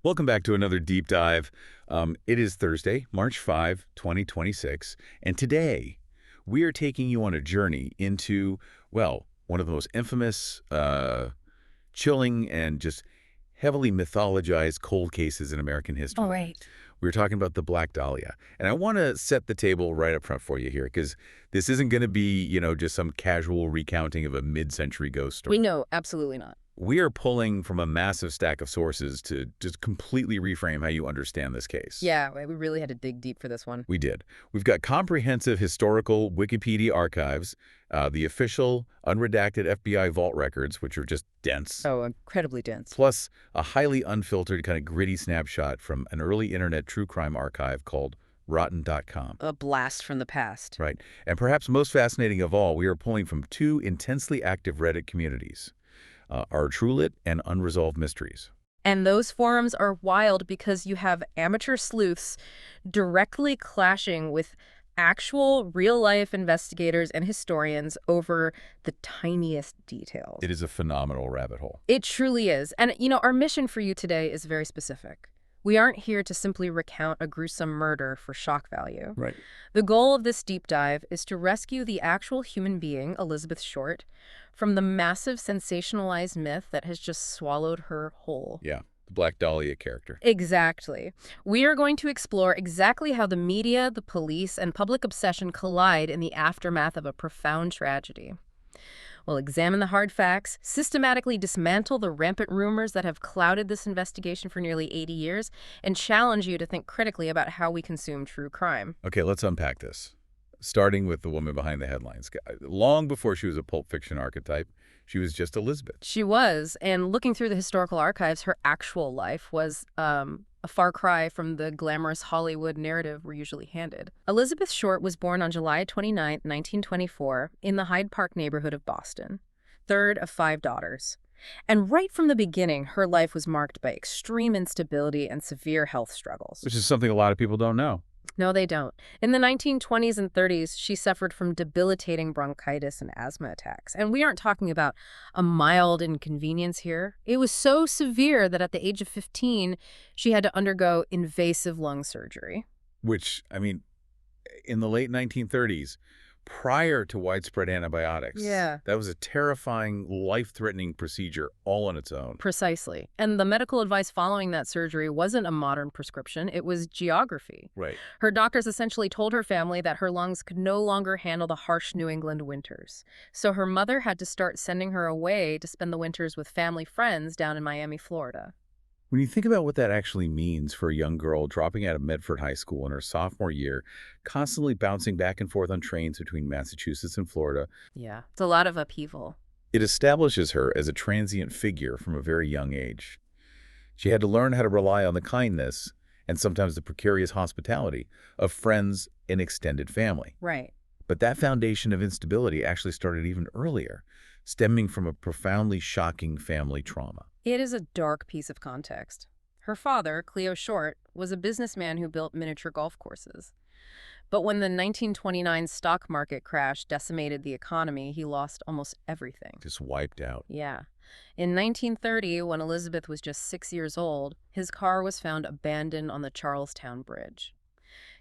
Welcome back to another deep dive. It is Thursday, March 5, 2026, and today we are taking you on a journey into, well, one of the most infamous, chilling, and just heavily mythologized cold cases in American All history. right. We're talking about the Black Dahlia. And I want to set the table right up front for you here, because this isn't going to be, just some casual recounting of a mid-century ghost story. No, absolutely not. We are pulling from a massive stack of sources to just completely reframe how you understand this case. Yeah, we really had to dig deep for this one. We did. We've got comprehensive historical Wikipedia archives, the official unredacted FBI vault records, which are just dense, Oh, incredibly dense. plus a highly unfiltered, kind of gritty snapshot from an early internet true crime archive called rotten.com. A blast from the past. Right. And perhaps most fascinating of all, we are pulling from two intensely active Reddit communities. Our TrueLit and Unresolved Mysteries. And those forums are wild because you have amateur sleuths directly clashing with actual real-life investigators and historians over the tiniest details. It is a phenomenal rabbit hole. It truly is. And, our mission for you today is very specific. We aren't here to simply recount a gruesome murder for shock value. Right. The goal of this deep dive is to rescue the actual human being, Elizabeth Short, from the massive sensationalized myth that has just swallowed her whole. Yeah, the Black Dahlia character. Exactly. We are going to explore exactly how the media, the police, and public obsession collide in the aftermath of a profound tragedy. We'll examine the hard facts, systematically dismantle the rampant rumors that have clouded this investigation for nearly 80 years, and challenge you to think critically about how we consume true crime. Okay, let's unpack this. Starting with the woman behind the headlines. Long before she was a Pulp Fiction archetype, she was just Elizabeth. She was, and looking through the historical archives, her actual life was a far cry from the glamorous Hollywood narrative we're usually handed. Elizabeth Short was born on July 29, 1924, in the Hyde Park neighborhood of Boston, third of 5 daughters. And right from the beginning, her life was marked by extreme instability and severe health struggles. Which is something a lot of people don't know. No, they don't. In the 1920s and 30s, she suffered from debilitating bronchitis and asthma attacks. And we aren't talking about a mild inconvenience here. It was so severe that at the age of 15, she had to undergo invasive lung surgery. Which, in the late 1930s, prior to widespread antibiotics, Yeah. that was a terrifying, life-threatening procedure all on its own. Precisely. And the medical advice following that surgery wasn't a modern prescription. It was geography. Right. Her doctors essentially told her family that her lungs could no longer handle the harsh New England winters. So her mother had to start sending her away to spend the winters with family friends down in Miami, Florida. When you think about what that actually means for a young girl dropping out of Medford High School in her sophomore year, constantly bouncing back and forth on trains between Massachusetts and Florida, Yeah, it's a lot of upheaval. it establishes her as a transient figure from a very young age. She had to learn how to rely on the kindness, and sometimes the precarious hospitality, of friends and extended family. Right. But that foundation of instability actually started even earlier, stemming from a profoundly shocking family trauma. It is a dark piece of context. Her father, Cleo Short, was a businessman who built miniature golf courses. But when the 1929 stock market crash decimated the economy, he lost almost everything. Just wiped out. Yeah. In 1930, when Elizabeth was just 6 years old, his car was found abandoned on the Charlestown Bridge.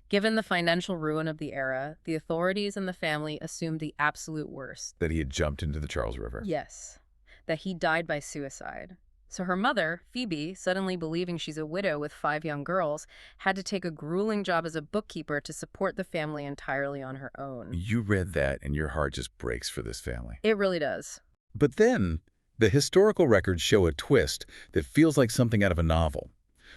Given the financial ruin of the era, the authorities and the family assumed the absolute worst. That he had jumped into the Charles River. Yes, that he died by suicide. So her mother, Phoebe, suddenly believing she's a widow with 5 young girls, had to take a grueling job as a bookkeeper to support the family entirely on her own. You read that and your heart just breaks for this family. It really does. But then, the historical records show a twist that feels like something out of a novel.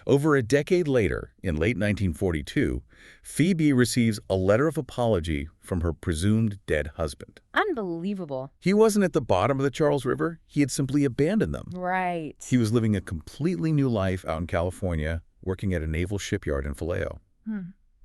Over a decade later, in late 1942, Phoebe receives a letter of apology from her presumed dead husband. Unbelievable. He wasn't at the bottom of the Charles River. He had simply abandoned them. Right. He was living a completely new life out in California, working at a naval shipyard in Vallejo.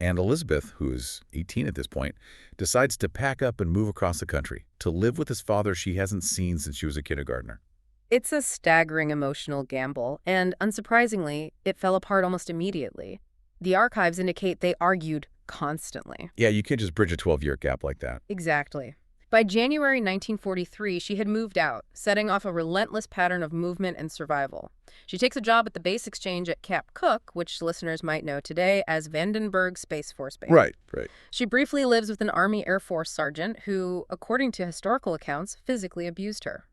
And Elizabeth, who's 18 at this point, decides to pack up and move across the country to live with his father she hasn't seen since she was a kindergartner. It's a staggering emotional gamble, and unsurprisingly, it fell apart almost immediately. The archives indicate they argued constantly. Yeah, you can't just bridge a 12-year gap like that. Exactly. By January 1943, she had moved out, setting off a relentless pattern of movement and survival. She takes a job at the base exchange at Cap Cook, which listeners might know today as Vandenberg Space Force Base. Right, right. She briefly lives with an Army Air Force sergeant who, according to historical accounts, physically abused her.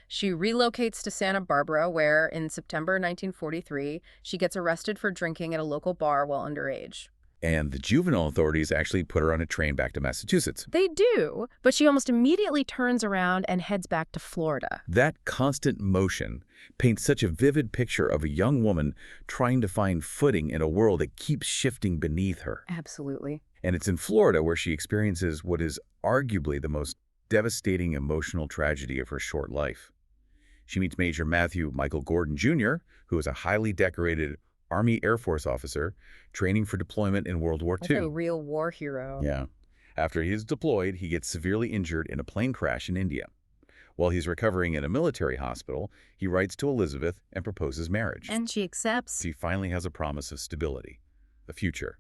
She relocates to Santa Barbara, where, in September 1943, she gets arrested for drinking at a local bar while underage. And the juvenile authorities actually put her on a train back to Massachusetts. They do, but she almost immediately turns around and heads back to Florida. That constant motion paints such a vivid picture of a young woman trying to find footing in a world that keeps shifting beneath her. Absolutely. And it's in Florida where she experiences what is arguably the most devastating emotional tragedy of her short life. She meets Major Matthew Michael Gordon, Jr., who is a highly decorated Army Air Force officer training for deployment in World War II. Like a real war hero. Yeah. After he is deployed, he gets severely injured in a plane crash in India. While he's recovering in a military hospital, he writes to Elizabeth and proposes marriage. And she accepts. She finally has a promise of stability, a future.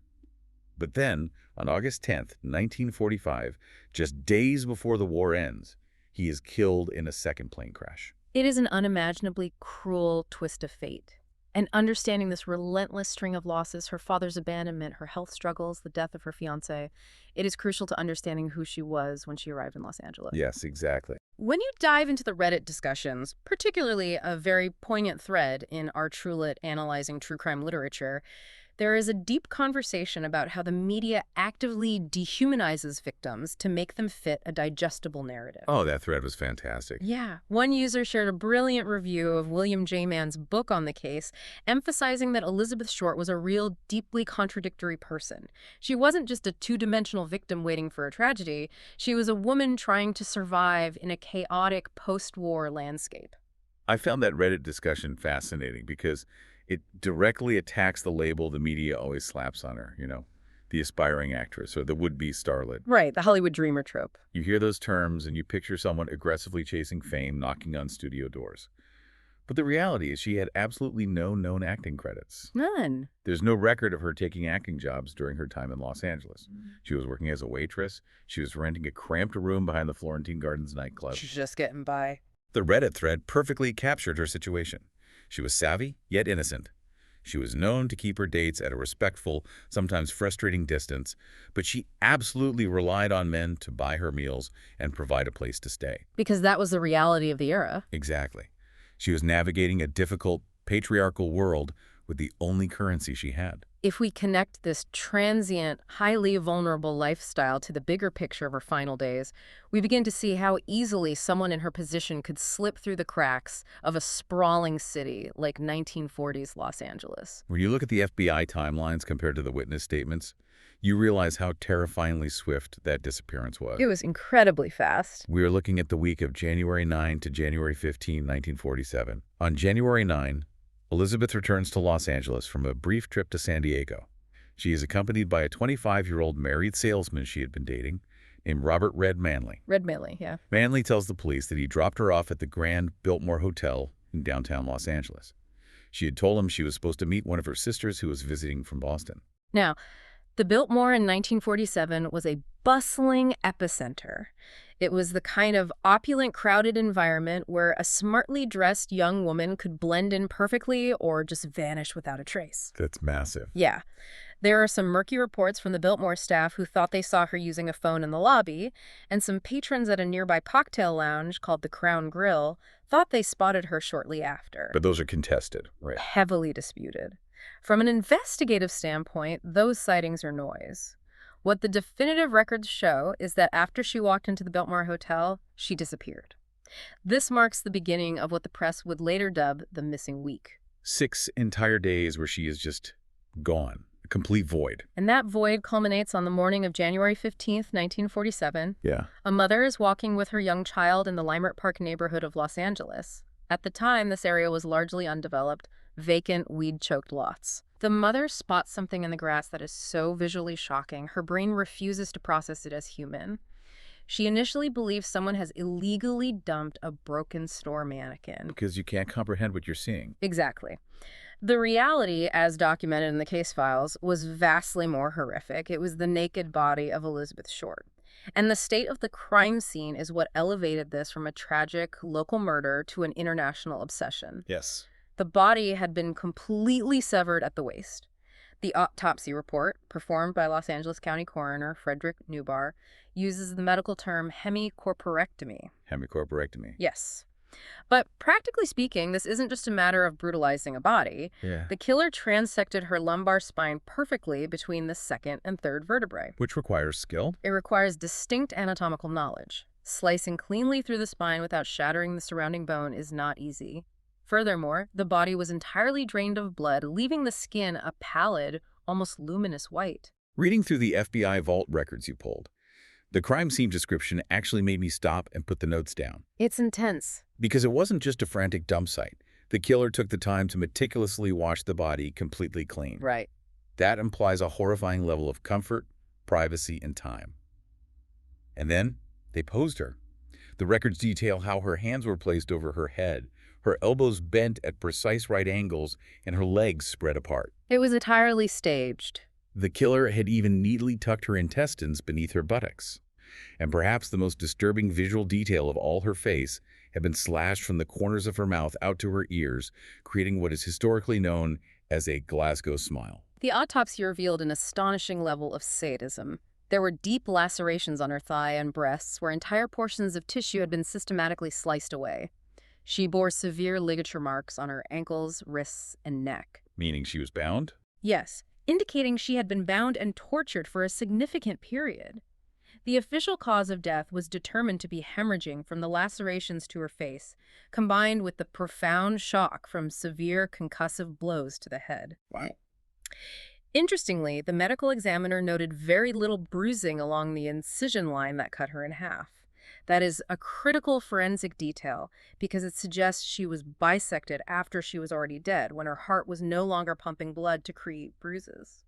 But then, on August 10th, 1945, just days before the war ends, he is killed in a second plane crash. It is an unimaginably cruel twist of fate. And understanding this relentless string of losses, her father's abandonment, her health struggles, the death of her fiancé, it is crucial to understanding who she was when she arrived in Los Angeles. Yes, exactly. When you dive into the Reddit discussions, particularly a very poignant thread in our Trulit analyzing true crime literature, there is a deep conversation about how the media actively dehumanizes victims to make them fit a digestible narrative. Oh, that thread was fantastic. Yeah. One user shared a brilliant review of William J. Mann's book on the case, emphasizing that Elizabeth Short was a real, deeply contradictory person. She wasn't just a two-dimensional victim waiting for a tragedy. She was a woman trying to survive in a chaotic post-war landscape. I found that Reddit discussion fascinating because it directly attacks the label the media always slaps on her, the aspiring actress or the would-be starlet. Right, the Hollywood dreamer trope. You hear those terms and you picture someone aggressively chasing fame, knocking on studio doors. But the reality is she had absolutely no known acting credits. None. There's no record of her taking acting jobs during her time in Los Angeles. She was working as a waitress. She was renting a cramped room behind the Florentine Gardens nightclub. She's just getting by. The Reddit thread perfectly captured her situation. She was savvy, yet innocent. She was known to keep her dates at a respectful, sometimes frustrating distance, but she absolutely relied on men to buy her meals and provide a place to stay. Because that was the reality of the era. Exactly. She was navigating a difficult, patriarchal world with the only currency she had. If we connect this transient, highly vulnerable lifestyle to the bigger picture of her final days, we begin to see how easily someone in her position could slip through the cracks of a sprawling city like 1940s Los Angeles. When you look at the FBI timelines compared to the witness statements, you realize how terrifyingly swift that disappearance was. It was incredibly fast. We are looking at the week of January 9 to January 15, 1947. On January 9, Elizabeth returns to Los Angeles from a brief trip to San Diego. She is accompanied by a 25-year-old married salesman she had been dating named Robert Red Manley. Red Manley, yeah. Manley tells the police that he dropped her off at the Grand Biltmore Hotel in downtown Los Angeles. She had told him she was supposed to meet one of her sisters who was visiting from Boston. Now, the Biltmore in 1947 was a bustling epicenter. It was the kind of opulent, crowded environment where a smartly dressed young woman could blend in perfectly or just vanish without a trace. That's massive. Yeah. There are some murky reports from the Biltmore staff who thought they saw her using a phone in the lobby, and some patrons at a nearby cocktail lounge called the Crown Grill thought they spotted her shortly after. But those are contested, right? Heavily disputed. From an investigative standpoint, those sightings are noise. What the definitive records show is that after she walked into the Biltmore Hotel, she disappeared. This marks the beginning of what the press would later dub the missing week. 6 entire days where she is just gone. A complete void. And that void culminates on the morning of January 15th, 1947. Yeah. A mother is walking with her young child in the Leimert Park neighborhood of Los Angeles. At the time, this area was largely undeveloped, vacant, weed-choked lots. The mother spots something in the grass that is so visually shocking, her brain refuses to process it as human. She initially believes someone has illegally dumped a broken store mannequin. Because you can't comprehend what you're seeing. Exactly. The reality, as documented in the case files, was vastly more horrific. It was the naked body of Elizabeth Short. And the state of the crime scene is what elevated this from a tragic local murder to an international obsession. Yes. The body had been completely severed at the waist. The autopsy report, performed by Los Angeles County Coroner Frederick Newbar, uses the medical term hemicorporectomy. Hemicorporectomy. Yes. But practically speaking, this isn't just a matter of brutalizing a body. Yeah. The killer transected her lumbar spine perfectly between the second and third vertebrae. Which requires skill. It requires distinct anatomical knowledge. Slicing cleanly through the spine without shattering the surrounding bone is not easy. Furthermore, the body was entirely drained of blood, leaving the skin a pallid, almost luminous white. Reading through the FBI vault records you pulled, the crime scene description actually made me stop and put the notes down. It's intense. Because it wasn't just a frantic dump site. The killer took the time to meticulously wash the body completely clean. Right. That implies a horrifying level of comfort, privacy, and time. And then they posed her. The records detail how her hands were placed over her head, her elbows bent at precise right angles, and her legs spread apart. It was entirely staged. The killer had even neatly tucked her intestines beneath her buttocks. And perhaps the most disturbing visual detail of all, her face had been slashed from the corners of her mouth out to her ears, creating what is historically known as a Glasgow smile. The autopsy revealed an astonishing level of sadism. There were deep lacerations on her thigh and breasts where entire portions of tissue had been systematically sliced away. She bore severe ligature marks on her ankles, wrists, and neck. Meaning she was bound? Yes, indicating she had been bound and tortured for a significant period. The official cause of death was determined to be hemorrhaging from the lacerations to her face, combined with the profound shock from severe concussive blows to the head. Wow. Interestingly, the medical examiner noted very little bruising along the incision line that cut her in half. That is a critical forensic detail because it suggests she was bisected after she was already dead, when her heart was no longer pumping blood to create bruises.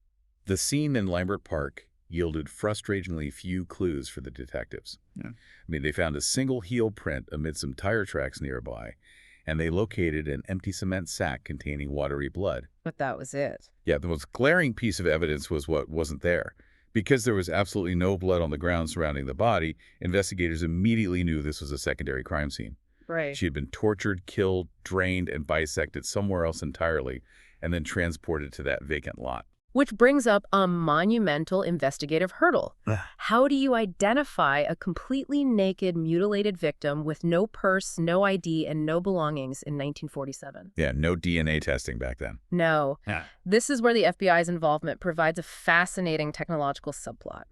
The scene in Lambert Park yielded frustratingly few clues for the detectives. Yeah. I mean, they found a single heel print amid some tire tracks nearby, and they located an empty cement sack containing watery blood. But that was it. Yeah, the most glaring piece of evidence was what wasn't there. Because there was absolutely no blood on the ground surrounding the body, investigators immediately knew this was a secondary crime scene. Right. She had been tortured, killed, drained, and bisected somewhere else entirely, and then transported to that vacant lot. Which brings up a monumental investigative hurdle. How do you identify a completely naked, mutilated victim with no purse, no ID, and no belongings in 1947? Yeah, no DNA testing back then. No. This is where the FBI's involvement provides a fascinating technological subplot.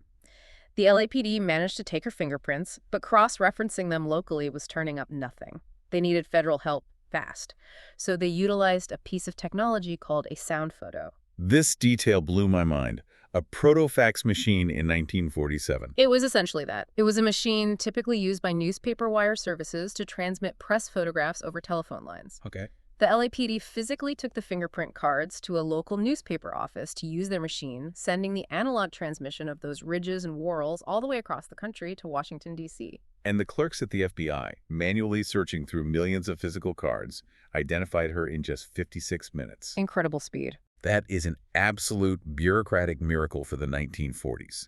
The LAPD managed to take her fingerprints, but cross-referencing them locally was turning up nothing. They needed federal help fast. So they utilized a piece of technology called a sound photo. This detail blew my mind. A proto-fax machine in 1947. It was essentially that. It was a machine typically used by newspaper wire services to transmit press photographs over telephone lines. Okay. The LAPD physically took the fingerprint cards to a local newspaper office to use their machine, sending the analog transmission of those ridges and whorls all the way across the country to Washington, D.C. And the clerks at the FBI, manually searching through millions of physical cards, identified her in just 56 minutes. Incredible speed. That is an absolute bureaucratic miracle for the 1940s.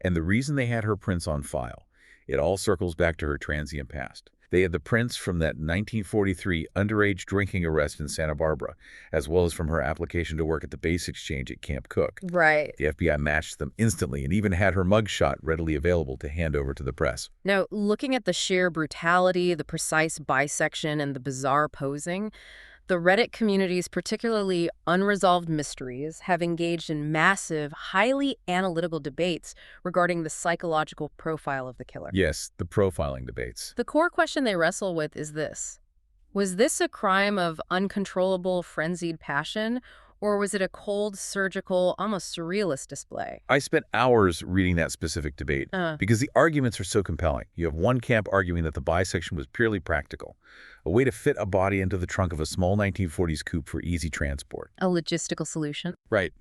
And the reason they had her prints on file, it all circles back to her transient past. They had the prints from that 1943 underage drinking arrest in Santa Barbara, as well as from her application to work at the base exchange at Camp Cook. Right. The FBI matched them instantly and even had her mugshot readily available to hand over to the press. Now, looking at the sheer brutality, the precise bisection, and the bizarre posing, the Reddit community's particularly unresolved mysteries have engaged in massive, highly analytical debates regarding the psychological profile of the killer. Yes, the profiling debates. The core question they wrestle with is this. Was this a crime of uncontrollable, frenzied passion, or was it a cold, surgical, almost surrealist display? I spent hours reading that specific debate because the arguments are so compelling. You have one camp arguing that the bisection was purely practical, a way to fit a body into the trunk of a small 1940s coupe for easy transport. A logistical solution. Right.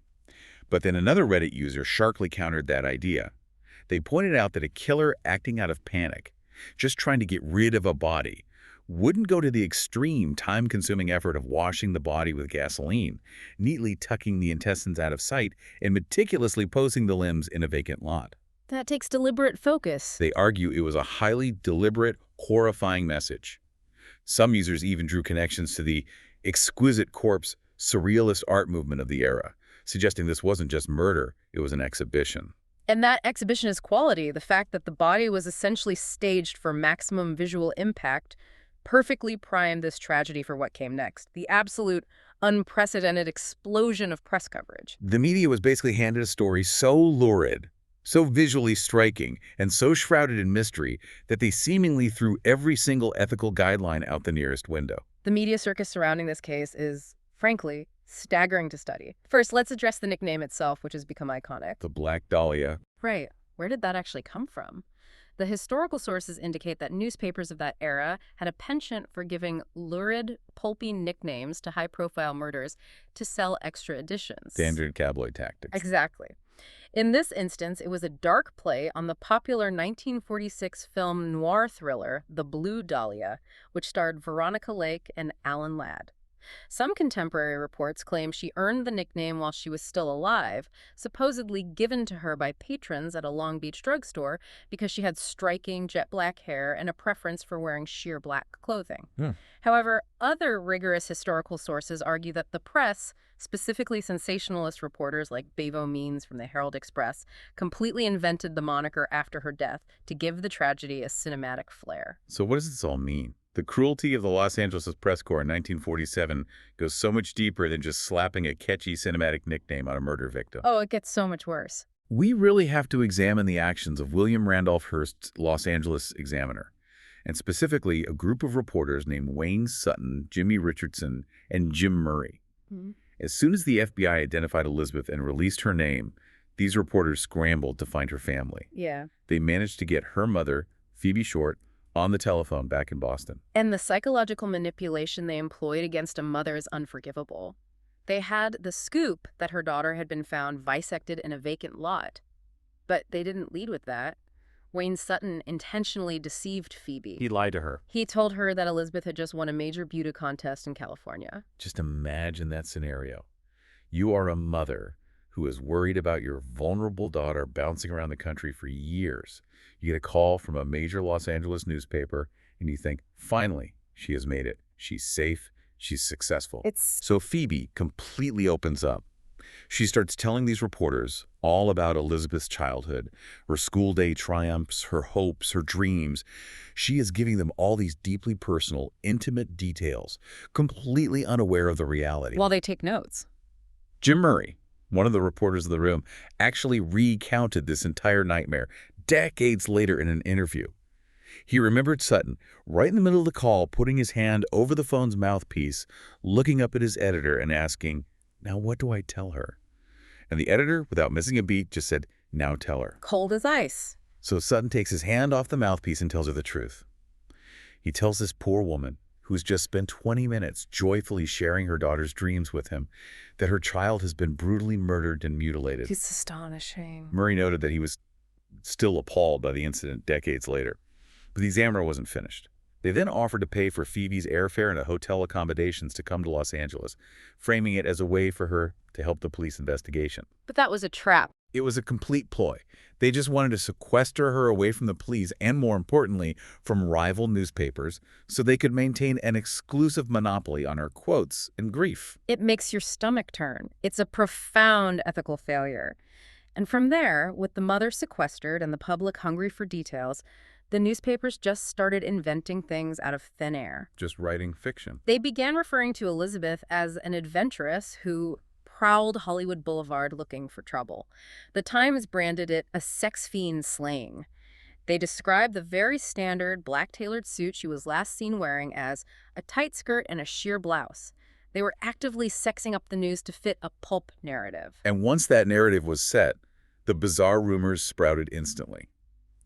But then another Reddit user sharply countered that idea. They pointed out that a killer acting out of panic, just trying to get rid of a body, wouldn't go to the extreme, time-consuming effort of washing the body with gasoline, neatly tucking the intestines out of sight, and meticulously posing the limbs in a vacant lot. That takes deliberate focus. They argue it was a highly deliberate, horrifying message. Some users even drew connections to the exquisite corpse, surrealist art movement of the era, suggesting this wasn't just murder, it was an exhibition. And that exhibition is quality. The fact that the body was essentially staged for maximum visual impact perfectly primed this tragedy for what came next. The absolute unprecedented explosion of press coverage. The media was basically handed a story so lurid, so visually striking, and so shrouded in mystery that they seemingly threw every single ethical guideline out the nearest window. The media circus surrounding this case is, frankly, staggering to study. First, let's address the nickname itself, which has become iconic. The Black Dahlia. Right. Where did that actually come from? The historical sources indicate that newspapers of that era had a penchant for giving lurid, pulpy nicknames to high-profile murders to sell extra editions. Standard tabloid tactics. Exactly. In this instance, it was a dark play on the popular 1946 film noir thriller, The Blue Dahlia, which starred Veronica Lake and Alan Ladd. Some contemporary reports claim she earned the nickname while she was still alive, supposedly given to her by patrons at a Long Beach drugstore because she had striking jet black hair and a preference for wearing sheer black clothing. However, other rigorous historical sources argue that the press, specifically sensationalist reporters like Bevo Means from the Herald Express, completely invented the moniker after her death to give the tragedy a cinematic flair. So what does this all mean? The cruelty of the Los Angeles press corps in 1947 goes so much deeper than just slapping a catchy cinematic nickname on a murder victim. Oh, it gets so much worse. We really have to examine the actions of William Randolph Hearst's Los Angeles Examiner, and specifically a group of reporters named Wayne Sutton, Jimmy Richardson, and Jim Murray. As soon as the FBI identified Elizabeth and released her name, these reporters scrambled to find her family. Yeah. They managed to get her mother, Phoebe Short, on the telephone back in Boston. And the psychological manipulation they employed against a mother is unforgivable. They had the scoop that her daughter had been found bisected in a vacant lot. But they didn't lead with that. Wayne Sutton intentionally deceived Phoebe. He lied to her. He told her that Elizabeth had just won a major beauty contest in California. Just imagine that scenario. You are a mother who is worried about your vulnerable daughter bouncing around the country for years. You get a call from a major Los Angeles newspaper, and you think, finally, she has made it. She's safe. She's successful. So Phoebe completely opens up. She starts telling these reporters all about Elizabeth's childhood, her school day triumphs, her hopes, her dreams. She is giving them all these deeply personal, intimate details, completely unaware of the reality. While they take notes. Jim Murray, one of the reporters of the room, actually recounted this entire nightmare decades later in an interview. He remembered Sutton, right in the middle of the call, putting his hand over the phone's mouthpiece, looking up at his editor and asking, "Now what do I tell her?" And the editor, without missing a beat, just said, "Now tell her." Cold as ice. So Sutton takes his hand off the mouthpiece and tells her the truth. He tells this poor woman, who's just spent 20 minutes joyfully sharing her daughter's dreams with him, that her child has been brutally murdered and mutilated. It's astonishing. Murray noted that he was still appalled by the incident decades later. But the examiner wasn't finished. They then offered to pay for Phoebe's airfare and hotel accommodations to come to Los Angeles, framing it as a way for her to help the police investigation. But that was a trap. It was a complete ploy. They just wanted to sequester her away from the police and, more importantly, from rival newspapers so they could maintain an exclusive monopoly on her quotes and grief. It makes your stomach turn. It's a profound ethical failure. And from there, with the mother sequestered and the public hungry for details, the newspapers just started inventing things out of thin air. Just writing fiction. They began referring to Elizabeth as an adventuress who prowled Hollywood Boulevard looking for trouble. The Times branded it a sex fiend slaying. They described the very standard black tailored suit she was last seen wearing as a tight skirt and a sheer blouse. They were actively sexing up the news to fit a pulp narrative. And once that narrative was set, the bizarre rumors sprouted instantly.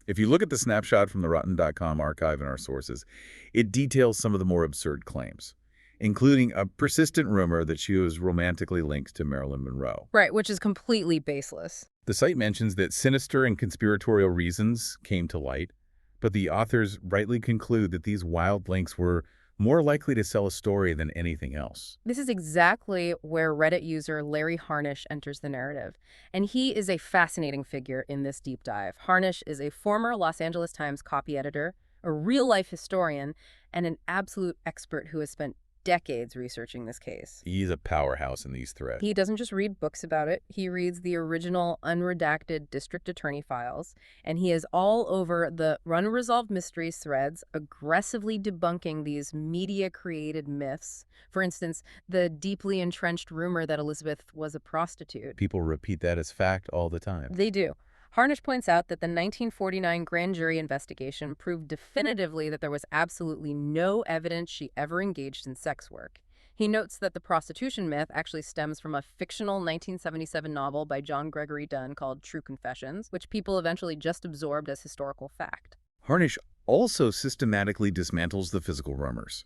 If you look at the snapshot from the Rotten.com archive in our sources, it details some of the more absurd claims, including a persistent rumor that she was romantically linked to Marilyn Monroe. Right, which is completely baseless. The site mentions that sinister and conspiratorial reasons came to light, but the authors rightly conclude that these wild links were more likely to sell a story than anything else. This is exactly where Reddit user Larry Harnish enters the narrative, and he is a fascinating figure in this deep dive. Harnish is a former Los Angeles Times copy editor, a real-life historian, and an absolute expert who has spent decades researching this case. He's a powerhouse in these threads. He doesn't just read books about it, he reads the original unredacted district attorney files, and he is all over the unresolved mysteries threads, aggressively debunking these media-created myths. For instance, the deeply entrenched rumor that Elizabeth was a prostitute. People repeat that as fact all the time. They do. Harnish points out that the 1949 grand jury investigation proved definitively that there was absolutely no evidence she ever engaged in sex work. He notes that the prostitution myth actually stems from a fictional 1977 novel by John Gregory Dunn called True Confessions, which people eventually just absorbed as historical fact. Harnish also systematically dismantles the physical rumors.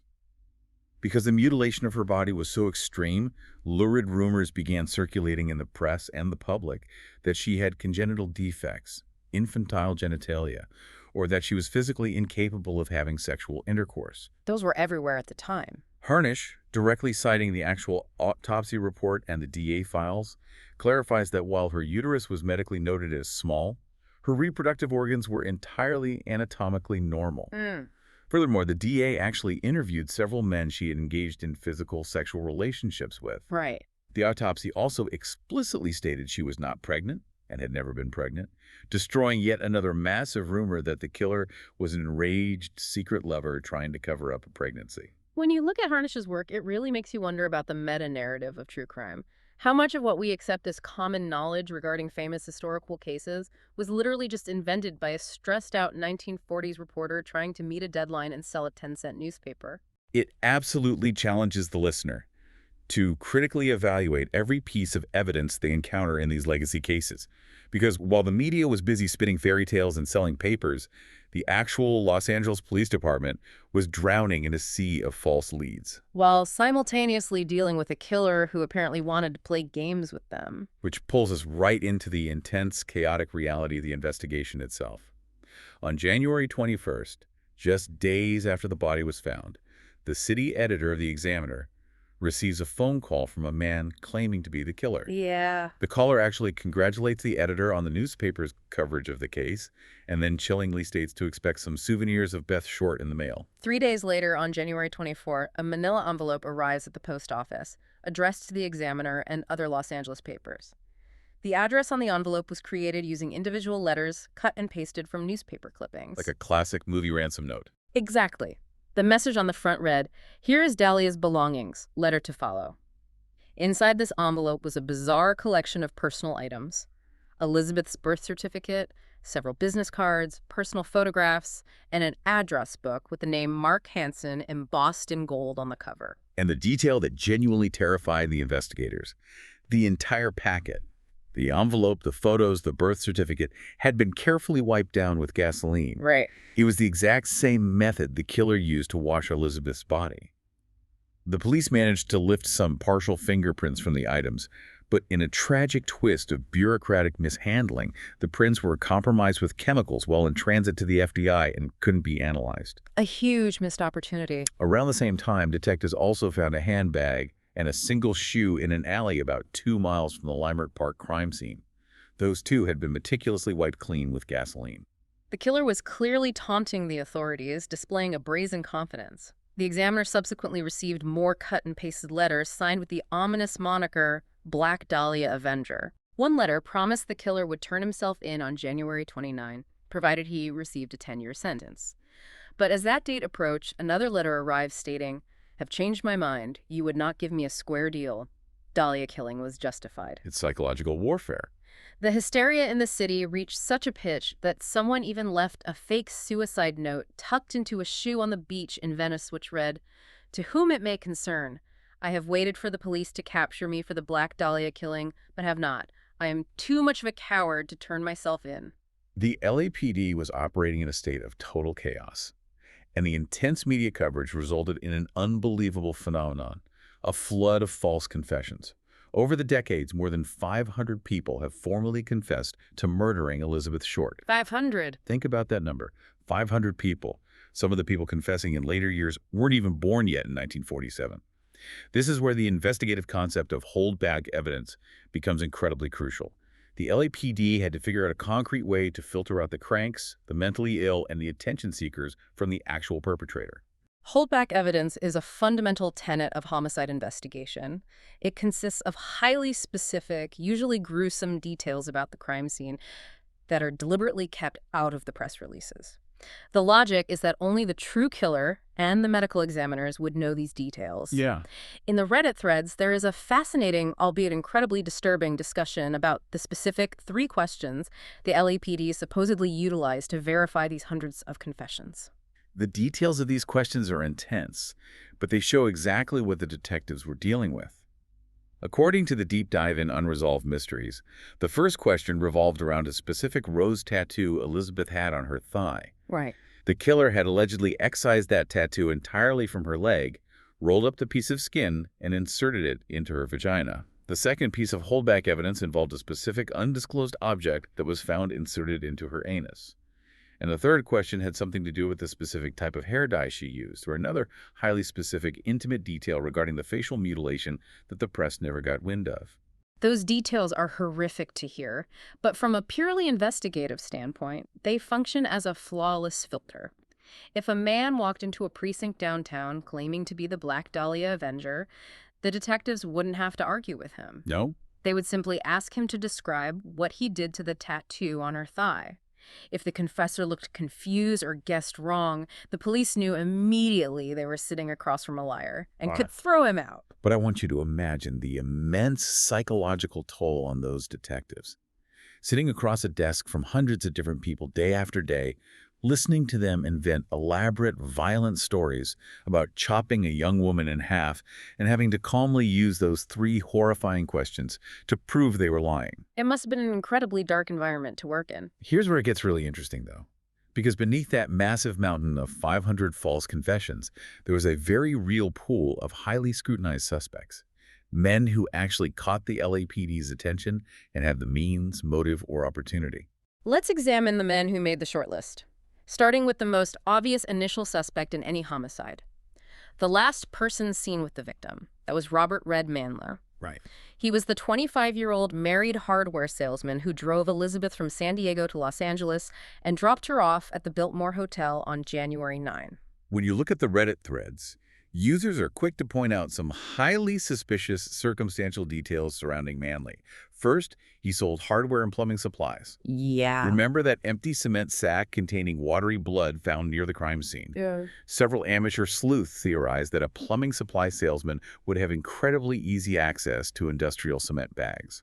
Because the mutilation of her body was so extreme, lurid rumors began circulating in the press and the public that she had congenital defects, infantile genitalia, or that she was physically incapable of having sexual intercourse. Those were everywhere at the time. Harnish, directly citing the actual autopsy report and the DA files, clarifies that while her uterus was medically noted as small, her reproductive organs were entirely anatomically normal. Furthermore, the DA actually interviewed several men she had engaged in physical sexual relationships with. Right. The autopsy also explicitly stated she was not pregnant and had never been pregnant, destroying yet another massive rumor that the killer was an enraged secret lover trying to cover up a pregnancy. When you look at Harnish's work, it really makes you wonder about the meta-narrative of true crime. How much of what we accept as common knowledge regarding famous historical cases was literally just invented by a stressed-out 1940s reporter trying to meet a deadline and sell a 10-cent newspaper? It absolutely challenges the listener to critically evaluate every piece of evidence they encounter in these legacy cases. Because while the media was busy spinning fairy tales and selling papers, the actual Los Angeles Police Department was drowning in a sea of false leads. While simultaneously dealing with a killer who apparently wanted to play games with them. Which pulls us right into the intense, chaotic reality of the investigation itself. On January 21st, just days after the body was found, the city editor of the Examiner receives a phone call from a man claiming to be the killer. Yeah. The caller actually congratulates the editor on the newspaper's coverage of the case, and then chillingly states to expect some souvenirs of Beth Short in the mail. 3 days later, on January 24, a manila envelope arrives at the post office, addressed to the Examiner and other Los Angeles papers. The address on the envelope was created using individual letters cut and pasted from newspaper clippings. Like a classic movie ransom note. Exactly. The message on the front read, "Here is Dahlia's belongings, letter to follow." Inside this envelope was a bizarre collection of personal items. Elizabeth's birth certificate, several business cards, personal photographs, and an address book with the name Mark Hansen embossed in gold on the cover. And the detail that genuinely terrified the investigators. The entire packet, the envelope, the photos, the birth certificate, had been carefully wiped down with gasoline. Right. It was the exact same method the killer used to wash Elizabeth's body. The police managed to lift some partial fingerprints from the items, but in a tragic twist of bureaucratic mishandling, the prints were compromised with chemicals while in transit to the FBI and couldn't be analyzed. A huge missed opportunity. Around the same time, detectives also found a handbag and a single shoe in an alley about 2 miles from the Limerick Park crime scene. Those two had been meticulously wiped clean with gasoline. The killer was clearly taunting the authorities, displaying a brazen confidence. The Examiner subsequently received more cut and pasted letters signed with the ominous moniker Black Dahlia Avenger. One letter promised the killer would turn himself in on January 29, provided he received a 10-year sentence. But as that date approached, another letter arrived stating, "Have changed my mind. You would not give me a square deal. Dahlia killing was justified." It's psychological warfare. The hysteria in the city reached such a pitch that someone even left a fake suicide note tucked into a shoe on the beach in Venice, which read, "To whom it may concern, I have waited for the police to capture me for the Black Dahlia killing, but have not. I am too much of a coward to turn myself in." The LAPD was operating in a state of total chaos, and the intense media coverage resulted in an unbelievable phenomenon, a flood of false confessions. Over the decades, more than 500 people have formally confessed to murdering Elizabeth Short. 500. Think about that number, 500 people. Some of the people confessing in later years weren't even born yet in 1947. This is where the investigative concept of holdback evidence becomes incredibly crucial. The LAPD had to figure out a concrete way to filter out the cranks, the mentally ill, and the attention seekers from the actual perpetrator. Holdback evidence is a fundamental tenet of homicide investigation. It consists of highly specific, usually gruesome details about the crime scene that are deliberately kept out of the press releases. The logic is that only the true killer and the medical examiners would know these details. Yeah. In the Reddit threads, there is a fascinating, albeit incredibly disturbing, discussion about the specific 3 questions the LAPD supposedly utilized to verify these hundreds of confessions. The details of these questions are intense, but they show exactly what the detectives were dealing with. According to the deep dive in Unresolved Mysteries, the first question revolved around a specific rose tattoo Elizabeth had on her thigh. Right. The killer had allegedly excised that tattoo entirely from her leg, rolled up the piece of skin, and inserted it into her vagina. The second piece of holdback evidence involved a specific undisclosed object that was found inserted into her anus. And the third question had something to do with the specific type of hair dye she used, or another highly specific, intimate detail regarding the facial mutilation that the press never got wind of. Those details are horrific to hear, but from a purely investigative standpoint, they function as a flawless filter. If a man walked into a precinct downtown claiming to be the Black Dahlia Avenger, the detectives wouldn't have to argue with him. No? They would simply ask him to describe what he did to the tattoo on her thigh. If the confessor looked confused or guessed wrong, the police knew immediately they were sitting across from a liar and could throw him out. But I want you to imagine the immense psychological toll on those detectives. Sitting across a desk from hundreds of different people day after day, listening to them invent elaborate, violent stories about chopping a young woman in half and having to calmly use those 3 horrifying questions to prove they were lying. It must have been an incredibly dark environment to work in. Here's where it gets really interesting, though. Because beneath that massive mountain of 500 false confessions, there was a very real pool of highly scrutinized suspects. Men who actually caught the LAPD's attention and had the means, motive, or opportunity. Let's examine the men who made the shortlist, starting with the most obvious initial suspect in any homicide. The last person seen with the victim. That was Robert Red Mandler. Right. He was the 25-year-old married hardware salesman who drove Elizabeth from San Diego to Los Angeles and dropped her off at the Biltmore Hotel on January 9. When you look at the Reddit threads, users are quick to point out some highly suspicious circumstantial details surrounding Manley. First, he sold hardware and plumbing supplies. Yeah. Remember that empty cement sack containing watery blood found near the crime scene? Yeah. Several amateur sleuths theorized that a plumbing supply salesman would have incredibly easy access to industrial cement bags.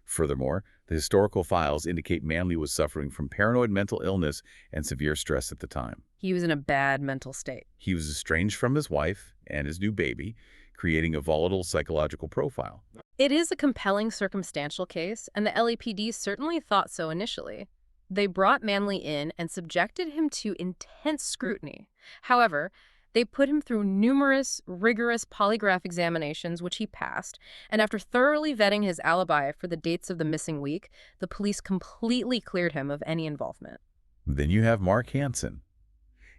Furthermore, the historical files indicate Manley was suffering from paranoid mental illness and severe stress at the time. He was in a bad mental state. He was estranged from his wife and his new baby, creating a volatile psychological profile. It is a compelling circumstantial case, and the LAPD certainly thought so initially. They brought Manley in and subjected him to intense scrutiny. However, they put him through numerous, rigorous polygraph examinations, which he passed, and after thoroughly vetting his alibi for the dates of the missing week, the police completely cleared him of any involvement. Then you have Mark Hansen.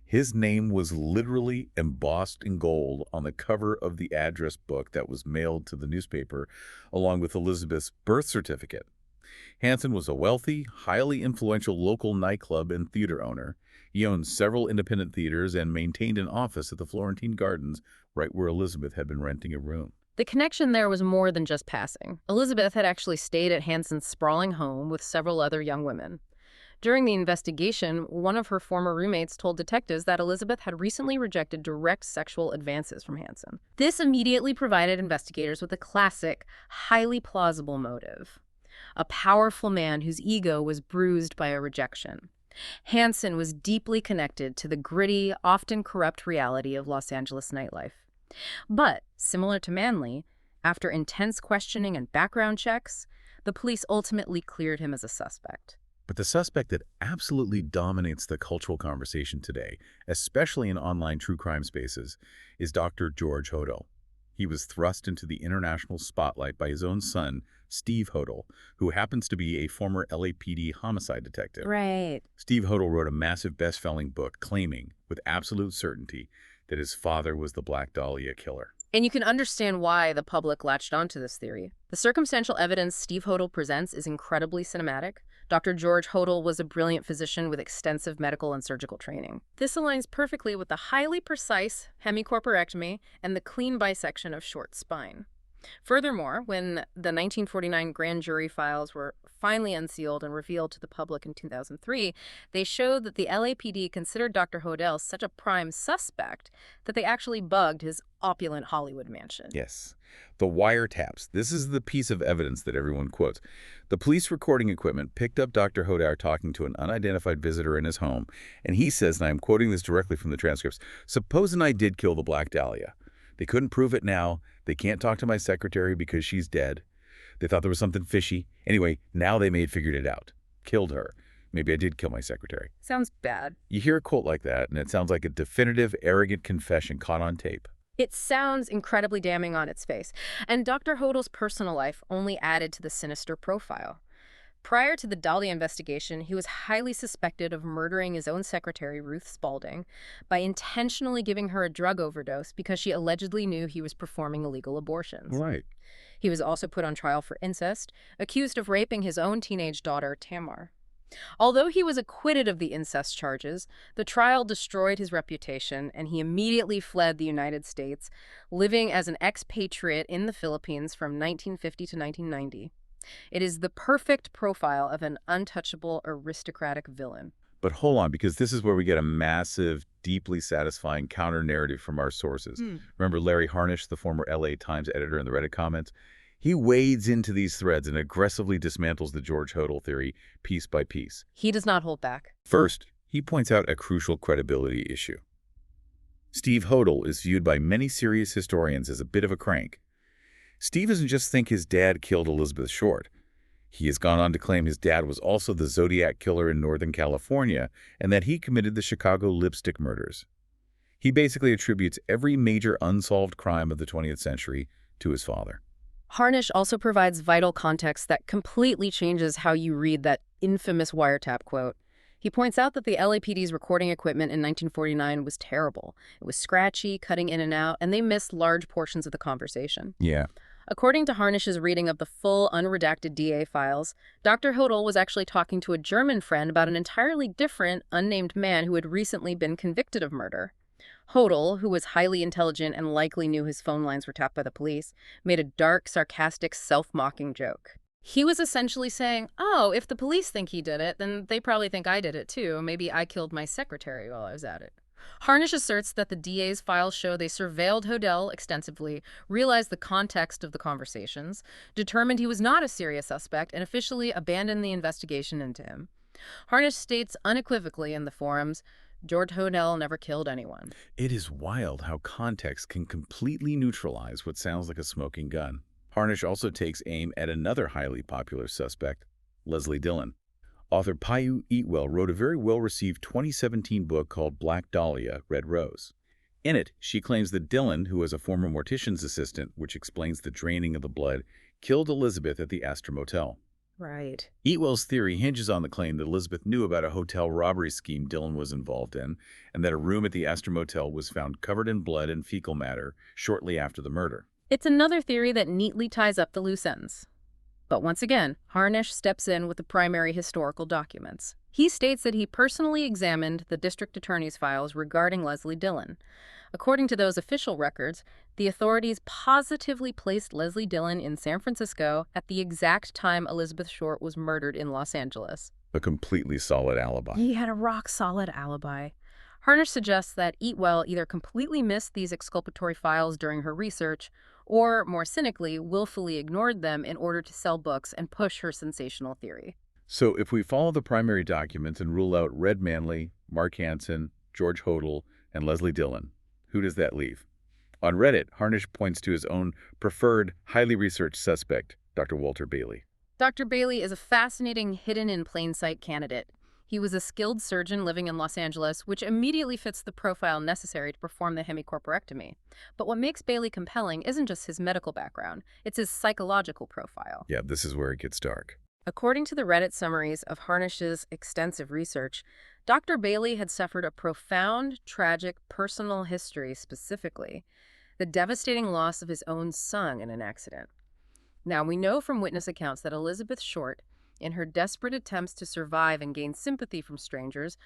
His name was literally embossed in gold on the cover of the address book that was mailed to the newspaper, along with Elizabeth's birth certificate. Hansen was a wealthy, highly influential local nightclub and theater owner. He owned several independent theaters and maintained an office at the Florentine Gardens, right where Elizabeth had been renting a room. The connection there was more than just passing. Elizabeth had actually stayed at Hansen's sprawling home with several other young women. During the investigation, one of her former roommates told detectives that Elizabeth had recently rejected direct sexual advances from Hansen. This immediately provided investigators with a classic, highly plausible motive. A powerful man whose ego was bruised by a rejection. Hansen was deeply connected to the gritty, often corrupt reality of Los Angeles nightlife. But, similar to Manley, after intense questioning and background checks, the police ultimately cleared him as a suspect. But the suspect that absolutely dominates the cultural conversation today, especially in online true crime spaces, is Dr. George Hodo. He was thrust into the international spotlight by his own son, Steve Hodel, who happens to be a former LAPD homicide detective. Right. Steve Hodel wrote a massive best-selling book claiming, with absolute certainty, that his father was the Black Dahlia killer. And you can understand why the public latched onto this theory. The circumstantial evidence Steve Hodel presents is incredibly cinematic. Dr. George Hodel was a brilliant physician with extensive medical and surgical training. This aligns perfectly with the highly precise hemicorporectomy and the clean bisection of short spine. Furthermore, when the 1949 grand jury files were finally unsealed and revealed to the public in 2003, they showed that the LAPD considered Dr. Hodel such a prime suspect that they actually bugged his opulent Hollywood mansion. Yes. The wiretaps. This is the piece of evidence that everyone quotes. The police recording equipment picked up Dr. Hodar talking to an unidentified visitor in his home, and he says, and I'm quoting this directly from the transcripts, "Supposing I did kill the Black Dahlia. They couldn't prove it now. They can't talk to my secretary because she's dead. They thought there was something fishy. Anyway, now they figured it out. Killed her. Maybe I did kill my secretary." Sounds bad. You hear a quote like that, and it sounds like a definitive, arrogant confession caught on tape. It sounds incredibly damning on its face, and Dr. Hodel's personal life only added to the sinister profile. Prior to the Dahlia investigation, he was highly suspected of murdering his own secretary, Ruth Spalding, by intentionally giving her a drug overdose because she allegedly knew he was performing illegal abortions. Right. He was also put on trial for incest, accused of raping his own teenage daughter, Tamar. Although he was acquitted of the incest charges, the trial destroyed his reputation, and he immediately fled the United States, living as an expatriate in the Philippines from 1950 to 1990. It is the perfect profile of an untouchable aristocratic villain. But hold on, because this is where we get a massive, deeply satisfying counter-narrative from our sources. Remember Larry Harnish, the former LA Times editor in the Reddit comments? He wades into these threads and aggressively dismantles the George Hodel theory piece by piece. He does not hold back. First, he points out a crucial credibility issue. Steve Hodel is viewed by many serious historians as a bit of a crank. Steve doesn't just think his dad killed Elizabeth Short. He has gone on to claim his dad was also the Zodiac killer in Northern California and that he committed the Chicago lipstick murders. He basically attributes every major unsolved crime of the 20th century to his father. Harnish also provides vital context that completely changes how you read that infamous wiretap quote. He points out that the LAPD's recording equipment in 1949 was terrible. It was scratchy, cutting in and out, and they missed large portions of the conversation. Yeah. According to Harnish's reading of the full, unredacted DA files, Dr. Hodel was actually talking to a German friend about an entirely different, unnamed man who had recently been convicted of murder. Hodel, who was highly intelligent and likely knew his phone lines were tapped by the police, made a dark, sarcastic, self-mocking joke. He was essentially saying, oh, if the police think he did it, then they probably think I did it too. Maybe I killed my secretary while I was at it. Harnish asserts that the DA's files show they surveilled Hodel extensively, realized the context of the conversations, determined he was not a serious suspect, and officially abandoned the investigation into him. Harnish states unequivocally in the forums, George Hodel never killed anyone. It is wild how context can completely neutralize what sounds like a smoking gun. Harnish also takes aim at another highly popular suspect, Leslie Dillon. Author Payu Eatwell wrote a very well-received 2017 book called Black Dahlia, Red Rose. In it, she claims that Dillon, who was a former mortician's assistant, which explains the draining of the blood, killed Elizabeth at the Astor Motel. Right. Eatwell's theory hinges on the claim that Elizabeth knew about a hotel robbery scheme Dillon was involved in, and that a room at the Astor Motel was found covered in blood and fecal matter shortly after the murder. It's another theory that neatly ties up the loose ends. But once again, Harnish steps in with the primary historical documents. He states that he personally examined the district attorney's files regarding Leslie Dillon. According to those official records, the authorities positively placed Leslie Dillon in San Francisco at the exact time Elizabeth Short was murdered in Los Angeles. A completely solid alibi. He had a rock-solid alibi. Harnish suggests that Eatwell either completely missed these exculpatory files during her research, or, more cynically, willfully ignored them in order to sell books and push her sensational theory. So if we follow the primary documents and rule out Red Manley, Mark Hansen, George Hodel, and Leslie Dillon, who does that leave? On Reddit, Harnish points to his own preferred, highly researched suspect, Dr. Walter Bailey. Dr. Bailey is a fascinating hidden-in-plain-sight candidate. He was a skilled surgeon living in Los Angeles, which immediately fits the profile necessary to perform the hemicorporectomy. But what makes Bailey compelling isn't just his medical background, it's his psychological profile. Yeah, this is where it gets dark. According to the Reddit summaries of Harnish's extensive research, Dr. Bailey had suffered a profound, tragic personal history, specifically the devastating loss of his own son in an accident. Now, we know from witness accounts that Elizabeth Short, in her desperate attempts to survive and gain sympathy from strangers,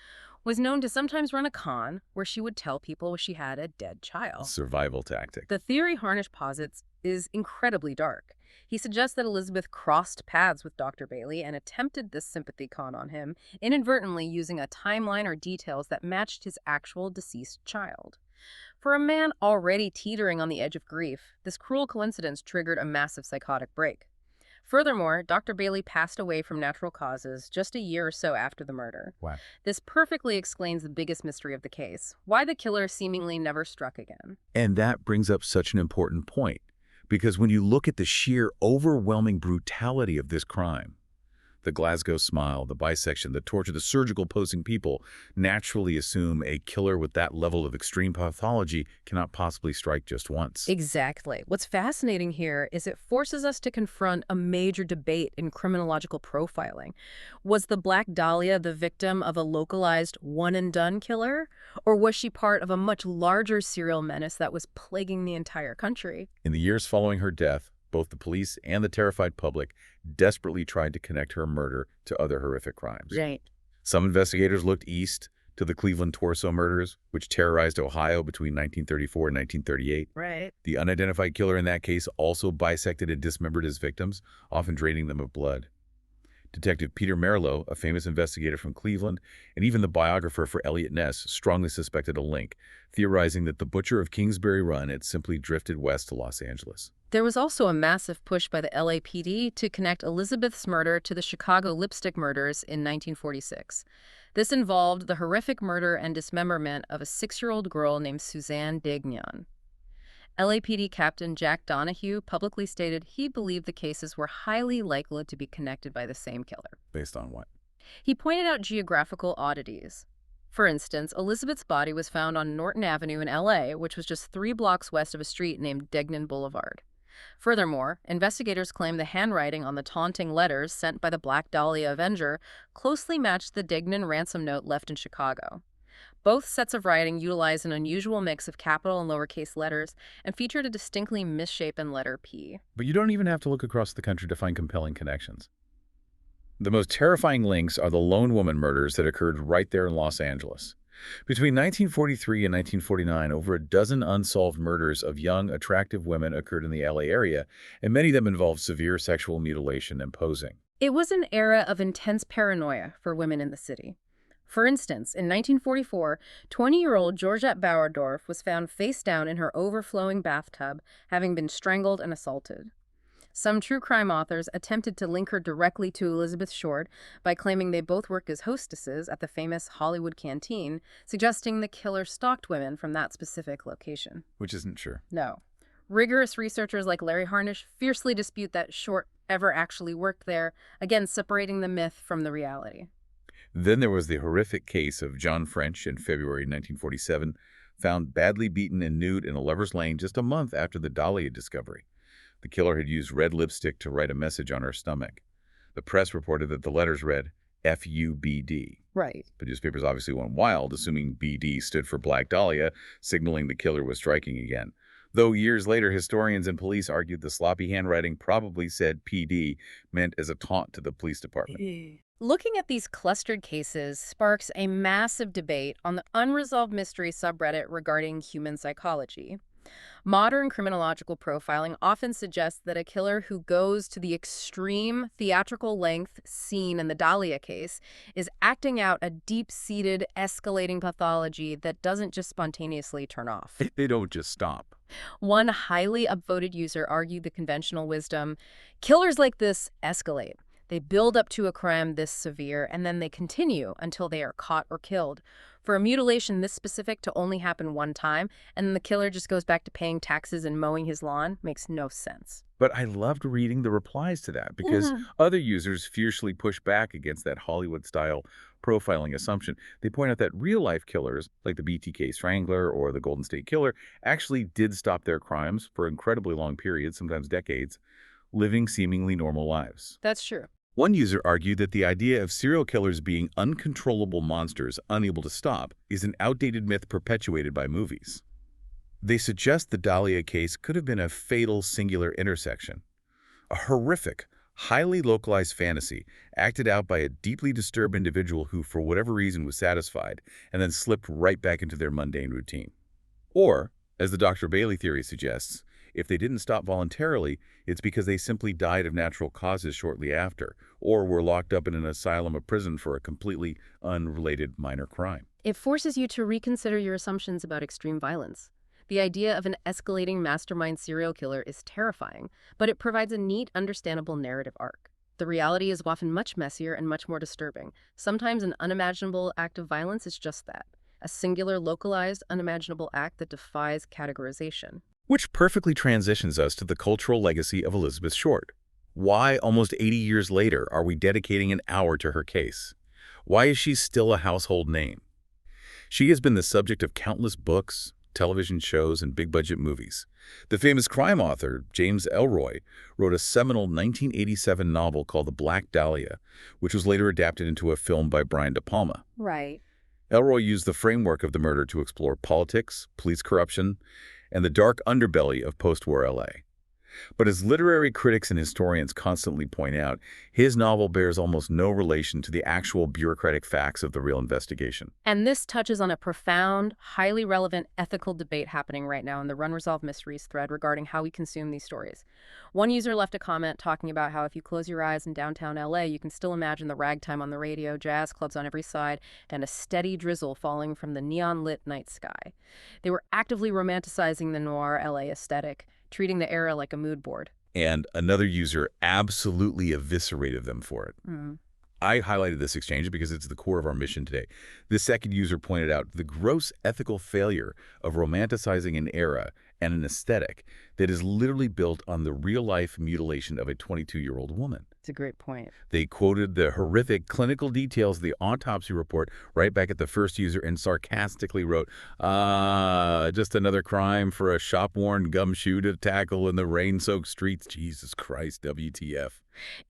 was known to sometimes run a con where she would tell people she had a dead child. Survival tactic. The theory Harnish posits is incredibly dark. He suggests that Elizabeth crossed paths with Dr. Bailey and attempted this sympathy con on him, inadvertently using a timeline or details that matched his actual deceased child. For a man already teetering on the edge of grief, this cruel coincidence triggered a massive psychotic break. Furthermore, Dr. Bailey passed away from natural causes just a year or so after the murder. Wow. This perfectly explains the biggest mystery of the case, why the killer seemingly never struck again. And that brings up such an important point, because when you look at the sheer overwhelming brutality of this crime, the Glasgow smile, the bisection, the torture, the surgical posing, people naturally assume a killer with that level of extreme pathology cannot possibly strike just once. Exactly. What's fascinating here is it forces us to confront a major debate in criminological profiling. Was the Black Dahlia the victim of a localized one-and-done killer? Or was she part of a much larger serial menace that was plaguing the entire country? In the years following her death, both the police and the terrified public desperately tried to connect her murder to other horrific crimes. Right. Some investigators looked east to the Cleveland torso murders, which terrorized Ohio between 1934 and 1938. Right. The unidentified killer in that case also bisected and dismembered his victims, often draining them of blood. Detective Peter Merlo, a famous investigator from Cleveland, and even the biographer for Elliot Ness, strongly suspected a link, theorizing that the butcher of Kingsbury Run had simply drifted west to Los Angeles. There was also a massive push by the LAPD to connect Elizabeth's murder to the Chicago lipstick murders in 1946. This involved the horrific murder and dismemberment of a 6-year-old girl named Suzanne Degnan. LAPD Captain Jack Donahue publicly stated he believed the cases were highly likely to be connected by the same killer. Based on what? He pointed out geographical oddities. For instance, Elizabeth's body was found on Norton Avenue in LA, which was just 3 blocks west of a street named Degnan Boulevard. Furthermore, investigators claim the handwriting on the taunting letters sent by the Black Dahlia Avenger closely matched the Degnan ransom note left in Chicago. Both sets of writing utilized an unusual mix of capital and lowercase letters and featured a distinctly misshapen letter P. But you don't even have to look across the country to find compelling connections. The most terrifying links are the lone woman murders that occurred right there in Los Angeles. Between 1943 and 1949, over a dozen unsolved murders of young, attractive women occurred in the LA area, and many of them involved severe sexual mutilation and posing. It was an era of intense paranoia for women in the city. For instance, in 1944, 20-year-old Georgette Bauerdorf was found face down in her overflowing bathtub, having been strangled and assaulted. Some true crime authors attempted to link her directly to Elizabeth Short by claiming they both worked as hostesses at the famous Hollywood canteen, suggesting the killer stalked women from that specific location. Which isn't true. No. Rigorous researchers like Larry Harnish fiercely dispute that Short ever actually worked there, again separating the myth from the reality. Then there was the horrific case of John French in February 1947, found badly beaten and nude in a lover's lane just a month after the Dahlia discovery. The killer had used red lipstick to write a message on her stomach. The press reported that the letters read FUBD. Right. The newspapers obviously went wild, assuming BD stood for Black Dahlia, signaling the killer was striking again. Though years later, historians and police argued the sloppy handwriting probably said PD, meant as a taunt to the police department. Looking at these clustered cases sparks a massive debate on the unresolved mystery subreddit regarding human psychology. Modern criminological profiling often suggests that a killer who goes to the extreme theatrical length seen in the Dahlia case is acting out a deep-seated, escalating pathology that doesn't just spontaneously turn off. They don't just stop. One highly upvoted user argued the conventional wisdom, killers like this escalate. They build up to a crime this severe, and then they continue until they are caught or killed. For a mutilation this specific to only happen one time, and then the killer just goes back to paying taxes and mowing his lawn, makes no sense. But I loved reading the replies to that because other users fiercely push back against that Hollywood-style profiling assumption. They point out that real-life killers, like the BTK Strangler or the Golden State Killer, actually did stop their crimes for incredibly long periods, sometimes decades, living seemingly normal lives. That's true. One user argued that the idea of serial killers being uncontrollable monsters unable to stop is an outdated myth perpetuated by movies. They suggest the Dahlia case could have been a fatal singular intersection, a horrific, highly localized fantasy acted out by a deeply disturbed individual who, for whatever reason, was satisfied and then slipped right back into their mundane routine. Or, as the Dr. Bailey theory suggests, if they didn't stop voluntarily, it's because they simply died of natural causes shortly after, or were locked up in an asylum or prison for a completely unrelated minor crime. It forces you to reconsider your assumptions about extreme violence. The idea of an escalating mastermind serial killer is terrifying, but it provides a neat, understandable narrative arc. The reality is often much messier and much more disturbing. Sometimes an unimaginable act of violence is just that, a singular, localized, unimaginable act that defies categorization. Which perfectly transitions us to the cultural legacy of Elizabeth Short. Why, almost 80 years later, are we dedicating an hour to her case? Why is she still a household name? She has been the subject of countless books, television shows, and big-budget movies. The famous crime author, James Ellroy, wrote a seminal 1987 novel called The Black Dahlia, which was later adapted into a film by Brian De Palma. Right. Ellroy used the framework of the murder to explore politics, police corruption, and the dark underbelly of post-war LA. But as literary critics and historians constantly point out, his novel bears almost no relation to the actual bureaucratic facts of the real investigation. And this touches on a profound, highly relevant ethical debate happening right now in the Unresolved Mysteries thread regarding how we consume these stories. One user left a comment talking about how if you close your eyes in downtown LA, you can still imagine the ragtime on the radio, jazz clubs on every side, and a steady drizzle falling from the neon-lit night sky. They were actively romanticizing the noir LA aesthetic, treating the era like a mood board. And another user absolutely eviscerated them for it. I highlighted this exchange because it's the core of our mission today. The second user pointed out the gross ethical failure of romanticizing an era and an aesthetic that is literally built on the real-life mutilation of a 22-year-old woman. It's a great point. They quoted the horrific clinical details of the autopsy report right back at the first user and sarcastically wrote, just another crime for a shop-worn gumshoe to tackle in the rain-soaked streets. Jesus Christ, WTF.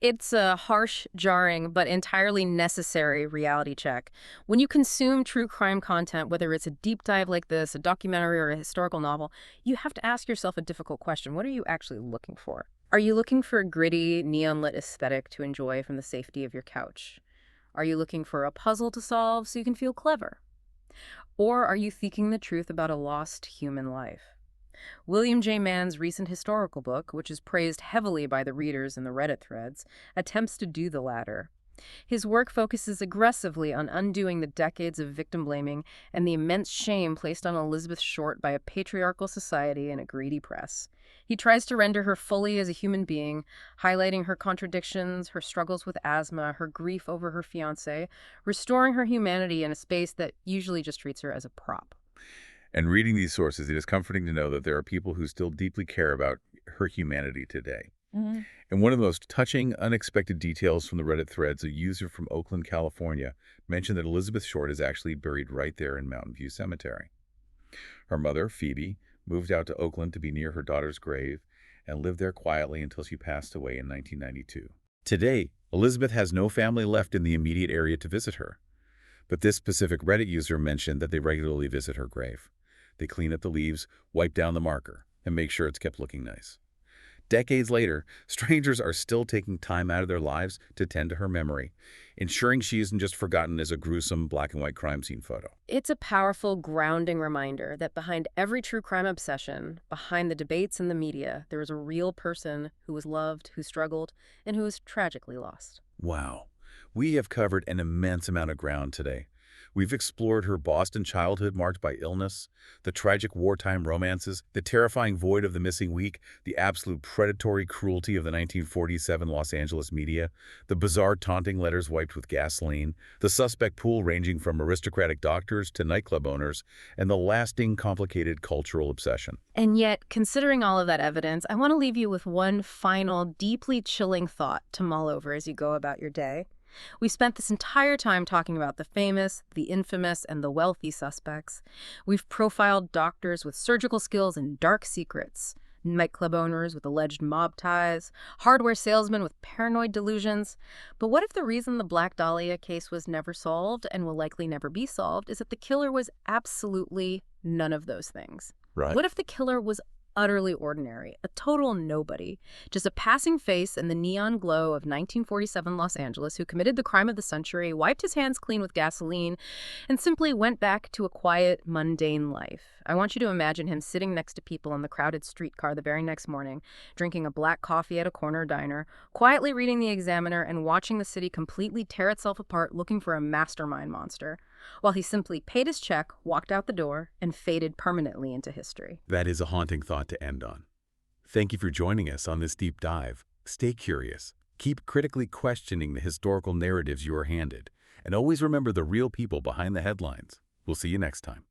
It's a harsh, jarring, but entirely necessary reality check. When you consume true crime content, whether it's a deep dive like this, a documentary, or a historical novel, you have to ask yourself a difficult question. What are you actually looking for? Are you looking for a gritty, neon-lit aesthetic to enjoy from the safety of your couch? Are you looking for a puzzle to solve so you can feel clever? Or are you seeking the truth about a lost human life? William J. Mann's recent historical book, which is praised heavily by the readers in the Reddit threads, attempts to do the latter. His work focuses aggressively on undoing the decades of victim blaming and the immense shame placed on Elizabeth Short by a patriarchal society and a greedy press. He tries to render her fully as a human being, highlighting her contradictions, her struggles with asthma, her grief over her fiancé, restoring her humanity in a space that usually just treats her as a prop. And reading these sources, it is comforting to know that there are people who still deeply care about her humanity today. And one of the most touching, unexpected details from the Reddit threads, a user from Oakland, California, mentioned that Elizabeth Short is actually buried right there in Mountain View Cemetery. Her mother, Phoebe, moved out to Oakland to be near her daughter's grave and lived there quietly until she passed away in 1992. Today, Elizabeth has no family left in the immediate area to visit her. But this specific Reddit user mentioned that they regularly visit her grave. They clean up the leaves, wipe down the marker, and make sure it's kept looking nice. Decades later, strangers are still taking time out of their lives to tend to her memory, ensuring she isn't just forgotten as a gruesome black-and-white crime scene photo. It's a powerful, grounding reminder that behind every true crime obsession, behind the debates in the media, there is a real person who was loved, who struggled, and who was tragically lost. Wow. We have covered an immense amount of ground today. We've explored her Boston childhood marked by illness, the tragic wartime romances, the terrifying void of the missing week, the absolute predatory cruelty of the 1947 Los Angeles media, the bizarre taunting letters wiped with gasoline, the suspect pool ranging from aristocratic doctors to nightclub owners, and the lasting, complicated cultural obsession. And yet, considering all of that evidence, I want to leave you with one final, deeply chilling thought to mull over as you go about your day. We spent this entire time talking about the famous, the infamous, and the wealthy suspects. We've profiled doctors with surgical skills and dark secrets, nightclub owners with alleged mob ties, hardware salesmen with paranoid delusions. But what if the reason the Black Dahlia case was never solved and will likely never be solved is that the killer was absolutely none of those things? Right. What if the killer was utterly ordinary, a total nobody, just a passing face in the neon glow of 1947 Los Angeles who committed the crime of the century, wiped his hands clean with gasoline, and simply went back to a quiet, mundane life? I want you to imagine him sitting next to people on the crowded streetcar the very next morning, drinking a black coffee at a corner diner, quietly reading the Examiner and watching the city completely tear itself apart looking for a mastermind monster, while he simply paid his check, walked out the door, and faded permanently into history. That is a haunting thought to end on. Thank you for joining us on this deep dive. Stay curious. Keep critically questioning the historical narratives you are handed. And always remember the real people behind the headlines. We'll see you next time.